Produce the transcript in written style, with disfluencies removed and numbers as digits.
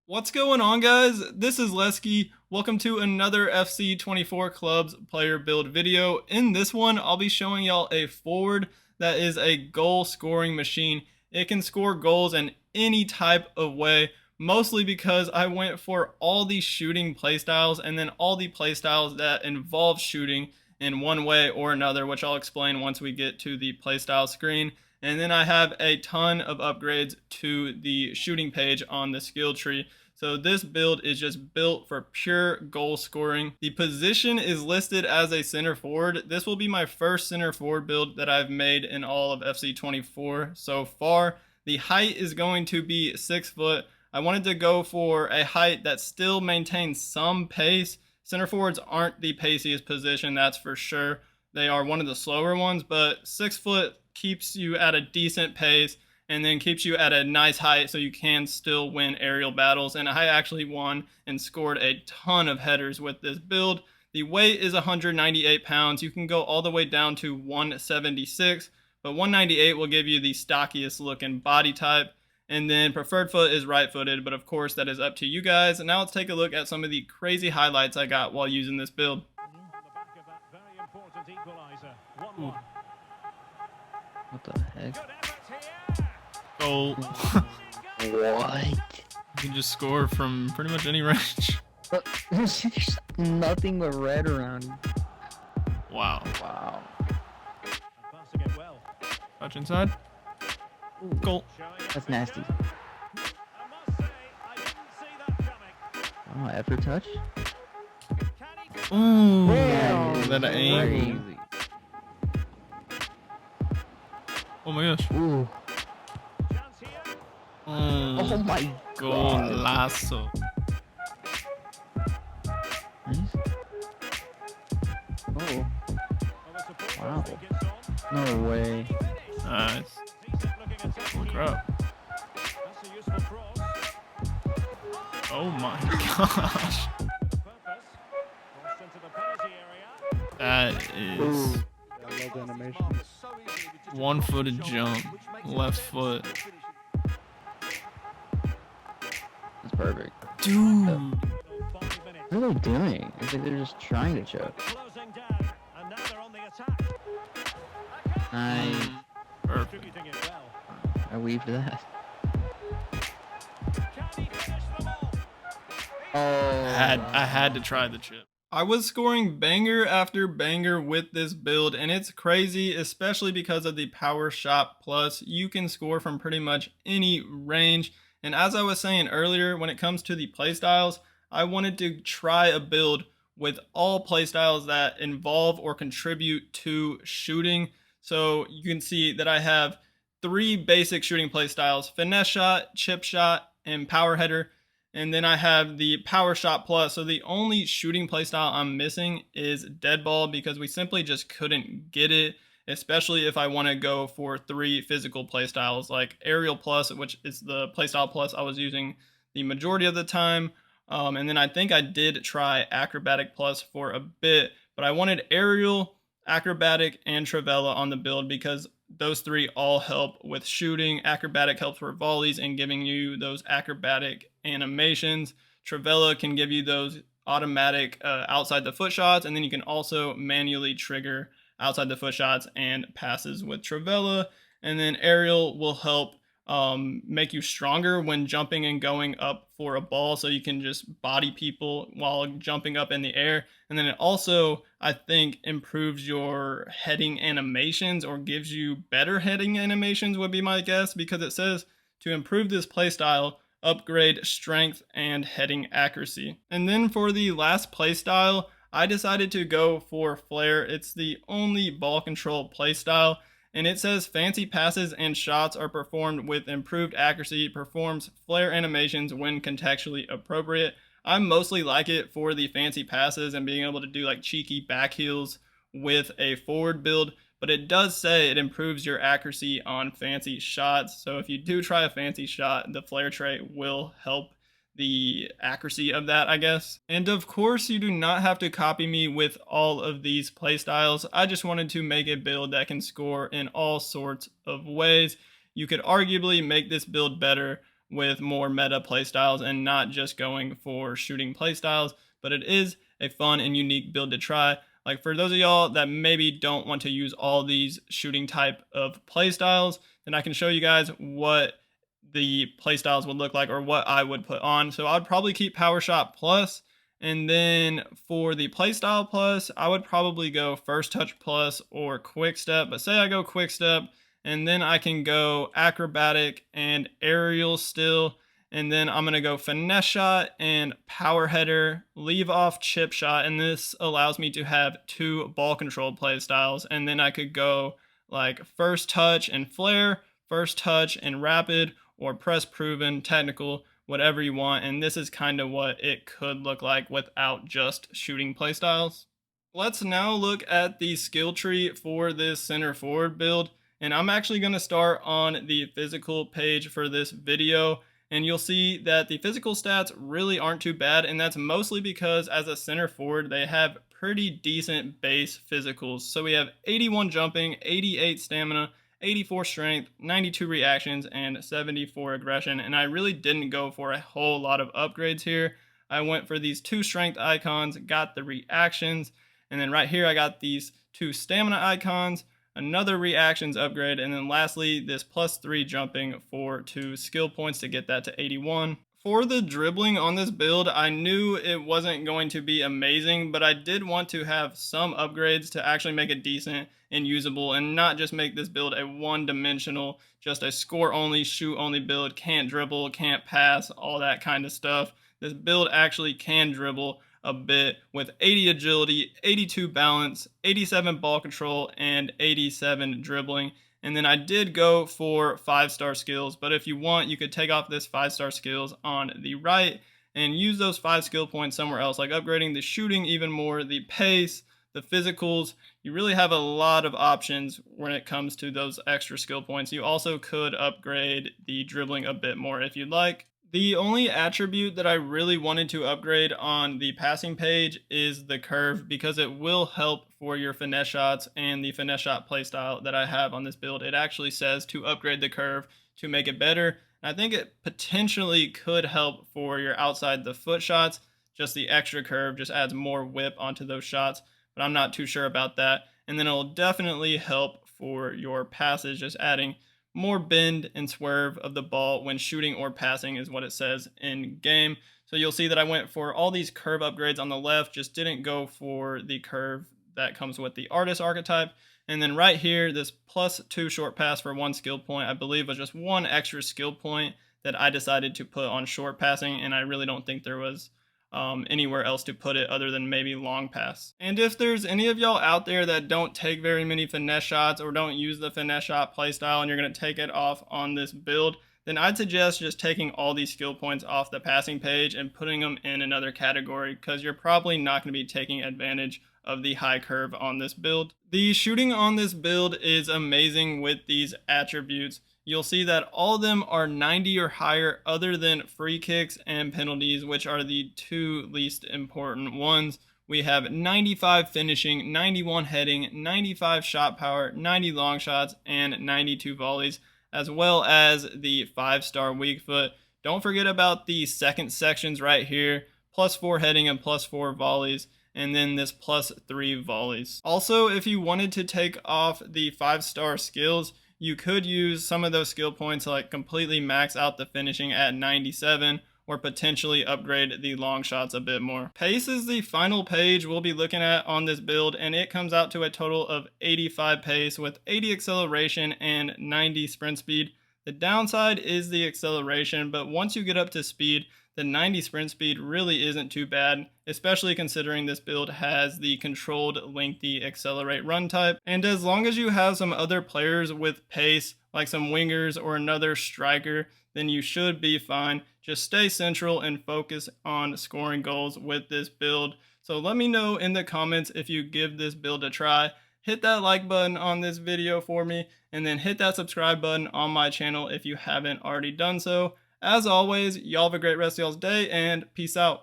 What's going on, guys? This is Lesky. Welcome to another FC24 Clubs player build video. In this one, I'll be showing y'all a forward that is a goal scoring machine. It can score goals in any type of way, mostly because I went for all the shooting playstyles and then all the playstyles that involve shooting in one way or another, which I'll explain once we get to the playstyle screen. And then I have a ton of upgrades to the shooting page on the skill tree. So this build is just built for pure goal scoring. The position is listed as a center forward. This will be my first center forward build that I've made in all of FC24 so far. The height is going to be 6 foot. I wanted to go for a height that still maintains some pace. Center forwards aren't the paciest position, that's for sure. They are one of the slower ones, but 6 foot keeps you at a decent pace and then keeps you at a nice height so you can still win aerial battles. And I actually won and scored a ton of headers with this build. The weight is 198 pounds. You can go all the way down to 176, but 198 will give you the stockiest looking body type. And then preferred foot is right footed, but of course that is up to you guys. And now let's take a look at some of the crazy highlights I got while using this build. Ooh. What the heck? Goal. What? You can just score from pretty much any range. But there's nothing but red around. Wow. Wow. Touch inside. Ooh, Goal. that's nasty. Oh, after touch? Ooh. Yeah, That angle. crazy. Oh my gosh. Ooh. Oh my god. Golazo. Nice. Oh. Wow. No way. Nice. Holy crap. Oh my gosh. That is Ooh. one-footed jump, left foot. That's perfect. Dude. What are they doing? It's like they're just trying to choke. Nice. Perfect. I weaved that. Oh. I had to try the chip. I was scoring banger after banger with this build, and it's crazy, especially because of the Power Shot Plus. You can score from pretty much any range. And as I was saying earlier, when it comes to the playstyles, I wanted to try a build with all playstyles that involve or contribute to shooting. So you can see that I have 3 basic shooting playstyles: finesse shot, chip shot, and power header. And then I have the Power Shot Plus. So the only shooting playstyle I'm missing is dead ball, because we simply just couldn't get it, especially if I want to go for 3 physical playstyles like Aerial Plus, which is the playstyle plus I was using the majority of the time. And then I think I did try Acrobatic Plus for a bit, but I wanted Aerial, Acrobatic, and Trivela on the build because those 3 all help with shooting. Acrobatic helps for volleys and giving you those acrobatic animations. Trivela can give you those automatic outside the foot shots, and then you can also manually trigger outside the foot shots and passes with Trivela. And then Aerial will help make you stronger when jumping and going up for a ball, so you can just body people while jumping up in the air. And then it also, I think, improves your heading animations, or gives you better heading animations would be my guess, because it says to improve this playstyle, upgrade strength and heading accuracy. And then for the last playstyle, I decided to go for Flare. It's the only ball control playstyle, and it says fancy passes and shots are performed with improved accuracy, performs flare animations when contextually appropriate. I mostly like it for the fancy passes and being able to do like cheeky back heels with a forward build, but it does say it improves your accuracy on fancy shots. So if you do try a fancy shot, the flare trait will help the accuracy of that, I guess. And of course, you do not have to copy me with all of these playstyles. I just wanted to make a build that can score in all sorts of ways. You could arguably make this build better with more meta playstyles and not just going for shooting playstyles. But it is a fun and unique build to try. Like for those of y'all that maybe don't want to use all these shooting type of playstyles, then I can show you guys what the playstyles would look like or what I would put on. So I'd probably keep Power Shot Plus. And then for the playstyle plus, I would probably go First Touch Plus or Quick Step. But say I go Quick Step, and then I can go Acrobatic and Aerial still. And then I'm going to go Finesse Shot and Power Header, leave off Chip Shot. And this allows me to have 2 ball control play styles. And then I could go like First Touch and Flare, First Touch and Rapid, or Press Proven, Technical, whatever you want. And this is kind of what it could look like without just shooting playstyles. Let's now look at the skill tree for this center forward build. And I'm actually going to start on the physical page for this video. And you'll see that the physical stats really aren't too bad. And that's mostly because as a center forward, they have pretty decent base physicals. So we have 81 jumping, 88 stamina, 84 strength, 92 reactions, and 74 aggression. And I really didn't go for a whole lot of upgrades here. I went for these 2 strength icons, got the reactions, and then right here I got these 2 stamina icons, another reactions upgrade, and then lastly this +3 jumping for 2 skill points to get that to 81. For the dribbling on this build, I knew it wasn't going to be amazing, but I did want to have some upgrades to actually make it decent and usable and not just make this build a one-dimensional, just a score-only, shoot-only build, can't dribble, can't pass, all that kind of stuff. This build actually can dribble a bit with 80 agility, 82 balance, 87 ball control, and 87 dribbling. And then I did go for 5-star skills, but if you want, you could take off this 5-star skills on the right and use those 5 skill points somewhere else, like upgrading the shooting even more, the pace, the physicals. You really have a lot of options when it comes to those extra skill points. You also could upgrade the dribbling a bit more if you'd like. The only attribute that I really wanted to upgrade on the passing page is the curve, because it will help for your finesse shots and the finesse shot playstyle that I have on this build. It actually says to upgrade the curve to make it better. And I think it potentially could help for your outside the foot shots. Just the extra curve just adds more whip onto those shots, but I'm not too sure about that. And then it'll definitely help for your passes, just adding more bend and swerve of the ball when shooting or passing is what it says in game. So you'll see that I went for all these curve upgrades on the left, just didn't go for the curve that comes with the artist archetype. And then right here, this +2 short pass for 1 skill point, I believe was just 1 extra skill point that I decided to put on short passing, and I really don't think there was anywhere else to put it other than maybe long pass. And if there's any of y'all out there that don't take very many finesse shots or don't use the finesse shot playstyle and you're going to take it off on this build, then I'd suggest just taking all these skill points off the passing page and putting them in another category, because you're probably not going to be taking advantage of the high curve on this build. The shooting on this build is amazing with these attributes. You'll see that all of them are 90 or higher other than free kicks and penalties, which are the 2 least important ones. We have 95 finishing, 91 heading, 95 shot power, 90 long shots, and 92 volleys, as well as the 5-star weak foot. Don't forget about the second sections right here, +4 heading and +4 volleys, and then this +3 volleys. Also, if you wanted to take off the 5-star skills, you could use some of those skill points to like completely max out the finishing at 97, or potentially upgrade the long shots a bit more. Pace is the final page we'll be looking at on this build, and it comes out to a total of 85 pace with 80 acceleration and 90 sprint speed. The downside is the acceleration, but once you get up to speed, the 90 sprint speed really isn't too bad, especially considering this build has the controlled lengthy accelerate run type. And as long as you have some other players with pace, like some wingers or another striker, then you should be fine. Just stay central and focus on scoring goals with this build. So let me know in the comments if you give this build a try. Hit that like button on this video for me, and then hit that subscribe button on my channel if you haven't already done so. As always, y'all have a great rest of y'all's day, and peace out.